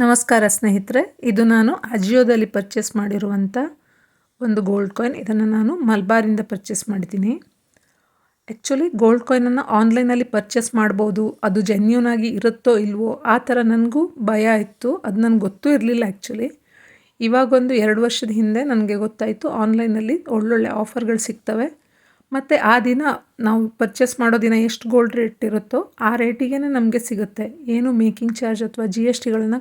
ನಮಸ್ಕಾರ ಸ್ನೇಹಿತರೆ, ಇದು ನಾನು ಅಜಿಯೋದಲ್ಲಿ ಪರ್ಚೇಸ್ ಮಾಡಿರುವಂಥ ಒಂದು ಗೋಲ್ಡ್ ಕಾಯಿನ್. ಇದನ್ನು ನಾನು ಮಲಬಾರಿಂದ ಪರ್ಚೇಸ್ ಮಾಡಿದ್ದೀನಿ. ಆ್ಯಕ್ಚುಲಿ ಗೋಲ್ಡ್ ಕಾಯಿನನ್ನು ಆನ್ಲೈನಲ್ಲಿ ಪರ್ಚೇಸ್ ಮಾಡ್ಬೋದು, ಅದು ಜೆನ್ಯೂನ್ ಆಗಿ ಇರುತ್ತೋ ಇಲ್ವೋ ಆ ಥರ ನನಗೂ ಭಯ ಇತ್ತು. ಅದು ನನಗೆ ಗೊತ್ತೂ ಇರಲಿಲ್ಲ. ಆ್ಯಕ್ಚುಲಿ ಇವಾಗೊಂದು 2 ವರ್ಷದ ಹಿಂದೆ ನನಗೆ ಗೊತ್ತಾಯಿತು ಆನ್ಲೈನಲ್ಲಿ ಒಳ್ಳೊಳ್ಳೆ ಆಫರ್ಗಳು ಸಿಗ್ತವೆ. ಮತ್ತು ಆ ದಿನ ನಾವು ಪರ್ಚೇಸ್ ಮಾಡೋ ದಿನ ಎಷ್ಟು ಗೋಲ್ಡ್ ರೇಟ್ ಇರುತ್ತೋ ಆ ರೇಟಿಗೆ ನಮಗೆ ಸಿಗುತ್ತೆ. ಏನು ಮೇಕಿಂಗ್ ಚಾರ್ಜ್ ಅಥವಾ GSTಗಳನ್ನ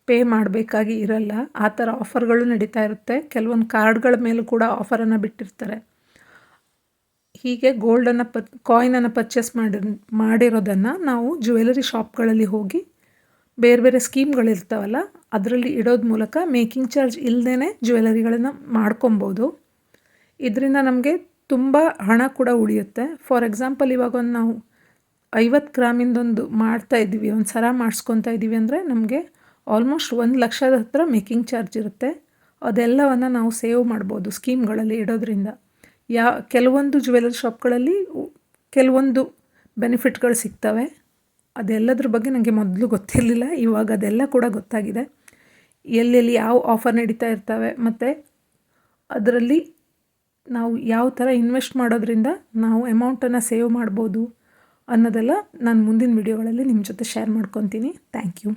ಪೇ ಮಾಡಬೇಕಾಗಿ ಇರಲ್ಲ. ಆ ಥರ ಆಫರ್ಗಳು ನಡೀತಾ ಇರುತ್ತೆ. ಕೆಲವೊಂದು ಕಾರ್ಡ್ಗಳ ಮೇಲೂ ಕೂಡ ಆಫರನ್ನು ಬಿಟ್ಟಿರ್ತಾರೆ. ಹೀಗೆ ಗೋಲ್ಡನ್ನು ಕಾಯಿನನ್ನು ಪರ್ಚೇಸ್ ಮಾಡಿರೋದನ್ನು ನಾವು ಜ್ಯುವೆಲರಿ ಶಾಪ್ಗಳಲ್ಲಿ ಹೋಗಿ ಬೇರೆ ಬೇರೆ ಸ್ಕೀಮ್ಗಳಿರ್ತಾವಲ್ಲ ಅದರಲ್ಲಿ ಇಡೋದ್ರ ಮೂಲಕ ಮೇಕಿಂಗ್ ಚಾರ್ಜ್ ಇಲ್ಲದೇ ಜ್ಯುವೆಲರಿಗಳನ್ನು ಮಾಡ್ಕೊಬೋದು. ಇದರಿಂದ ನಮಗೆ ತುಂಬ ಹಣ ಕೂಡ ಉಳಿಯುತ್ತೆ. ಫಾರ್ ಎಕ್ಸಾಂಪಲ್ ಇವಾಗೊಂದು ನಾವು 50 ಗ್ರಾಮಿಂದೊಂದು ಮಾಡ್ತಾಯಿದ್ದೀವಿ, ಒಂದು ಸರ ಮಾಡಿಸ್ಕೊತಾ ಇದ್ದೀವಿ ಅಂದರೆ ನಮಗೆ ಆಲ್ಮೋಸ್ಟ್ 1 ಲಕ್ಷದ ಹತ್ರ ಮೇಕಿಂಗ್ ಚಾರ್ಜ್ ಇರುತ್ತೆ. ಅದೆಲ್ಲವನ್ನು ನಾವು ಸೇವ್ ಮಾಡ್ಬೋದು ಸ್ಕೀಮ್ಗಳಲ್ಲಿ ಇಡೋದ್ರಿಂದ. ಕೆಲವೊಂದು ಜ್ಯುವೆಲರಿ ಶಾಪ್ಗಳಲ್ಲಿ ಕೆಲವೊಂದು ಬೆನಿಫಿಟ್ಗಳು ಸಿಗ್ತವೆ. ಅದೆಲ್ಲದ್ರ ಬಗ್ಗೆ ನನಗೆ ಮೊದಲು ಗೊತ್ತಿರಲಿಲ್ಲ. ಇವಾಗ ಅದೆಲ್ಲ ಕೂಡ ಗೊತ್ತಾಗಿದೆ. ಎಲ್ಲೆಲ್ಲಿ ಯಾವ ಆಫರ್ ನಡೀತಾ ಇರ್ತವೆ ಮತ್ತು ಅದರಲ್ಲಿ ನಾವು ಯಾವ ಥರ ಇನ್ವೆಸ್ಟ್ ಮಾಡೋದ್ರಿಂದ ನಾವು ಅಮೌಂಟನ್ನು ಸೇವ್ ಮಾಡ್ಬೋದು ಅನ್ನೋದೆಲ್ಲ ನಾನು ಮುಂದಿನ ವಿಡಿಯೋಗಳಲ್ಲಿ ನಿಮ್ಮ ಜೊತೆ ಶೇರ್ ಮಾಡ್ಕೊತೀನಿ. Thank you.